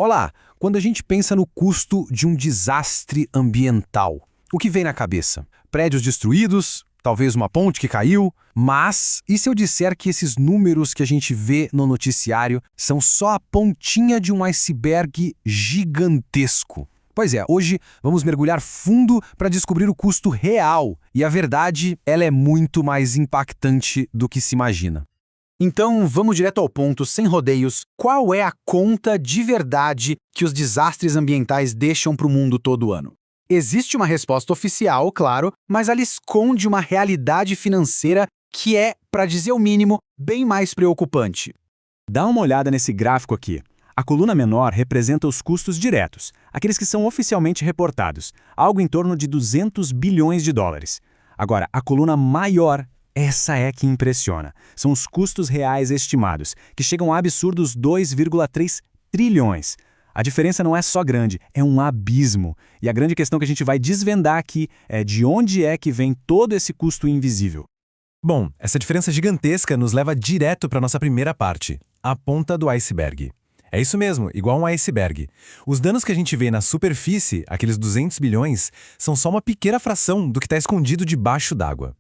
Olá, quando a gente pensa no custo de um desastre ambiental, o que vem na cabeça? Prédios destruídos, talvez uma ponte que caiu, mas e se eu disser que esses números que a gente vê no noticiário são só a pontinha de um iceberg gigantesco? Pois é, hoje vamos mergulhar fundo para descobrir o custo real, e a verdade, ela é muito mais impactante do que se imagina. Então, vamos direto ao ponto, sem rodeios. Qual é a conta de verdade que os desastres ambientais deixam para o mundo todo ano? Existe uma resposta oficial, claro, mas ela esconde uma realidade financeira que é, para dizer o mínimo, bem mais preocupante. Dá uma olhada nesse gráfico aqui. A coluna menor representa os custos diretos, aqueles que são oficialmente reportados, algo em torno de 200 bilhões de dólares. Agora, a coluna maior, essa é que impressiona. São os custos reais estimados, que chegam a absurdos 2,3 trilhões. A diferença não é só grande, é um abismo. E a grande questão que a gente vai desvendar aqui é de onde é que vem todo esse custo invisível. Bom, essa diferença gigantesca nos leva direto para a nossa primeira parte, a ponta do iceberg. É isso mesmo, igual um iceberg. Os danos que a gente vê na superfície, aqueles 200 bilhões, são só uma pequena fração do que está escondido debaixo d'água.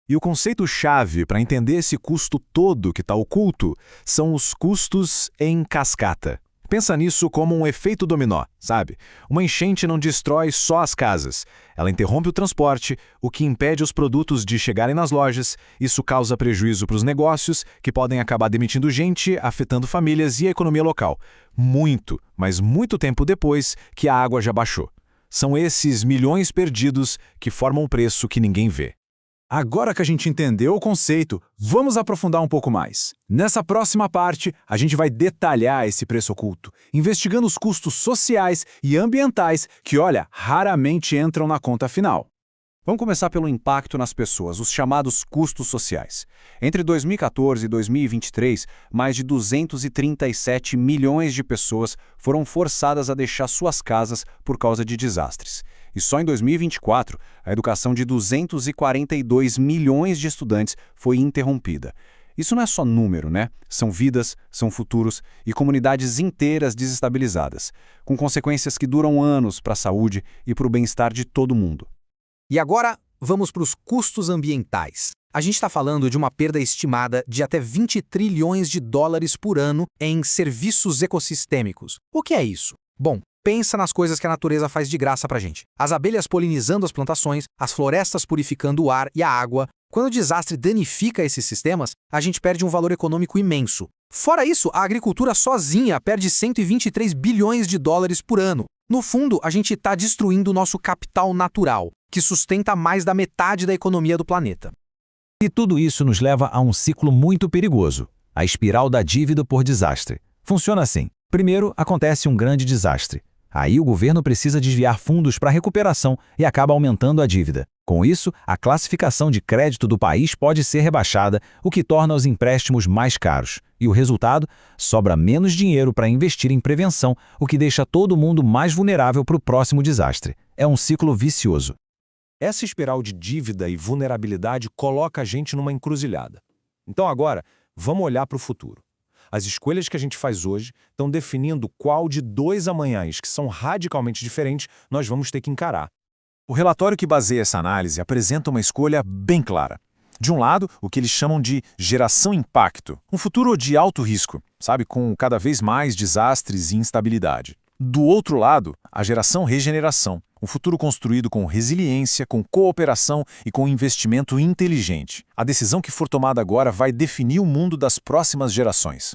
E o conceito-chave para entender esse custo todo que está oculto são os custos em cascata. Pensa nisso como um efeito dominó, sabe? Uma enchente não destrói só as casas. Ela interrompe o transporte, o que impede os produtos de chegarem nas lojas. Isso causa prejuízo para os negócios, que podem acabar demitindo gente, afetando famílias e a economia local. Muito, mas muito tempo depois que a água já baixou. São esses milhões perdidos que formam o preço que ninguém vê. Agora que a gente entendeu o conceito, vamos aprofundar um pouco mais. Nessa próxima parte, a gente vai detalhar esse preço oculto, investigando os custos sociais e ambientais que, olha, raramente entram na conta final. Vamos começar pelo impacto nas pessoas, os chamados custos sociais. Entre 2014 e 2023, mais de 237 milhões de pessoas foram forçadas a deixar suas casas por causa de desastres. E só em 2024, a educação de 242 milhões de estudantes foi interrompida. Isso não é só número, né? São vidas, são futuros e comunidades inteiras desestabilizadas, com consequências que duram anos para a saúde e para o bem-estar de todo mundo. E agora, vamos para os custos ambientais. A gente está falando de uma perda estimada de até 20 trilhões de dólares por ano em serviços ecossistêmicos. O que é isso? Bom, pensa nas coisas que a natureza faz de graça pra gente. As abelhas polinizando as plantações, as florestas purificando o ar e a água. Quando o desastre danifica esses sistemas, a gente perde um valor econômico imenso. Fora isso, a agricultura sozinha perde 123 bilhões de dólares por ano. No fundo, a gente está destruindo o nosso capital natural, que sustenta mais da metade da economia do planeta. E tudo isso nos leva a um ciclo muito perigoso, a espiral da dívida por desastre. Funciona assim. Primeiro, acontece um grande desastre. Aí o governo precisa desviar fundos para recuperação e acaba aumentando a dívida. Com isso, a classificação de crédito do país pode ser rebaixada, o que torna os empréstimos mais caros. E o resultado? Sobra menos dinheiro para investir em prevenção, o que deixa todo mundo mais vulnerável para o próximo desastre. É um ciclo vicioso. Essa espiral de dívida e vulnerabilidade coloca a gente numa encruzilhada. Então agora, vamos olhar para o futuro. As escolhas que a gente faz hoje estão definindo qual de dois amanhãs que são radicalmente diferentes nós vamos ter que encarar. O relatório que baseia essa análise apresenta uma escolha bem clara. De um lado, o que eles chamam de geração impacto, um futuro de alto risco, sabe, com cada vez mais desastres e instabilidade. Do outro lado, a geração regeneração, um futuro construído com resiliência, com cooperação e com investimento inteligente. A decisão que for tomada agora vai definir o mundo das próximas gerações.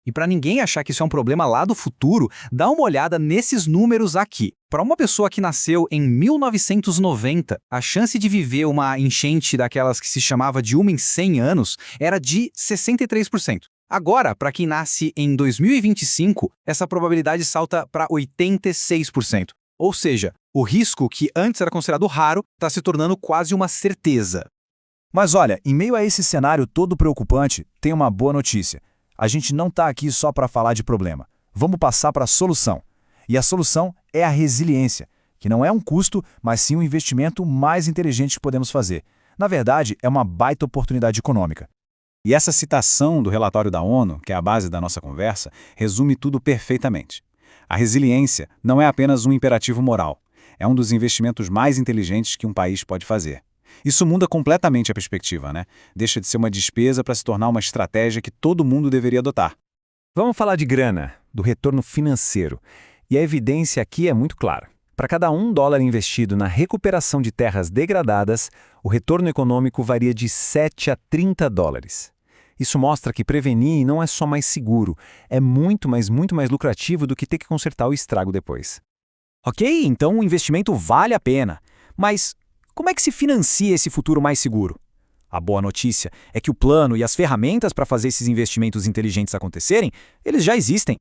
E para ninguém achar que isso é um problema lá do futuro, dá uma olhada nesses números aqui. Para uma pessoa que nasceu em 1990, a chance de viver uma enchente daquelas que se chamava de 1 em 100 anos era de 63%. Agora, para quem nasce em 2025, essa probabilidade salta para 86%. Ou seja, o risco que antes era considerado raro está se tornando quase uma certeza. Mas olha, em meio a esse cenário todo preocupante, tem uma boa notícia. A gente não está aqui só para falar de problema. Vamos passar para a solução. E a solução é a resiliência, que não é um custo, mas sim um investimento mais inteligente que podemos fazer. Na verdade, é uma baita oportunidade econômica. E essa citação do relatório da ONU, que é a base da nossa conversa, resume tudo perfeitamente. A resiliência não é apenas um imperativo moral, é um dos investimentos mais inteligentes que um país pode fazer. Isso muda completamente a perspectiva, né? Deixa de ser uma despesa para se tornar uma estratégia que todo mundo deveria adotar. Vamos falar de grana, do retorno financeiro. E a evidência aqui é muito clara. Para cada $1 investido na recuperação de terras degradadas, o retorno econômico varia de 7 a 30 dólares. Isso mostra que prevenir não é só mais seguro, é muito mais lucrativo do que ter que consertar o estrago depois. Ok, então o investimento vale a pena. Mas como é que se financia esse futuro mais seguro? A boa notícia é que o plano e as ferramentas para fazer esses investimentos inteligentes acontecerem, eles já existem.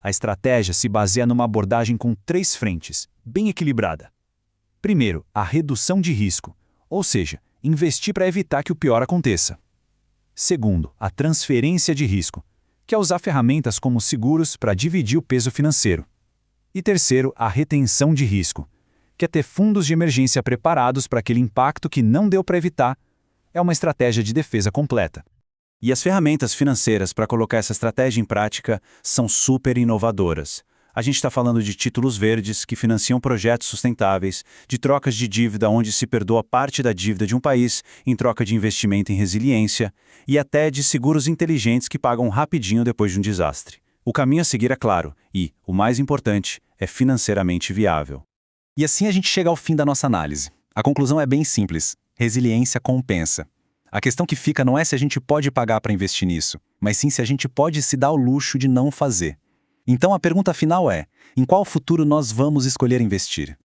A estratégia se baseia numa abordagem com 3 frentes, bem equilibrada. Primeiro, a redução de risco, ou seja, investir para evitar que o pior aconteça. Segundo, a transferência de risco, que é usar ferramentas como seguros para dividir o peso financeiro. E terceiro, a retenção de risco, que é ter fundos de emergência preparados para aquele impacto que não deu para evitar. É uma estratégia de defesa completa. E as ferramentas financeiras para colocar essa estratégia em prática são super inovadoras. A gente está falando de títulos verdes que financiam projetos sustentáveis, de trocas de dívida onde se perdoa parte da dívida de um país em troca de investimento em resiliência, e até de seguros inteligentes que pagam rapidinho depois de um desastre. O caminho a seguir é claro e, o mais importante, é financeiramente viável. E assim a gente chega ao fim da nossa análise. A conclusão é bem simples. Resiliência compensa. A questão que fica não é se a gente pode pagar para investir nisso, mas sim se a gente pode se dar o luxo de não fazer. Então a pergunta final é: em qual futuro nós vamos escolher investir?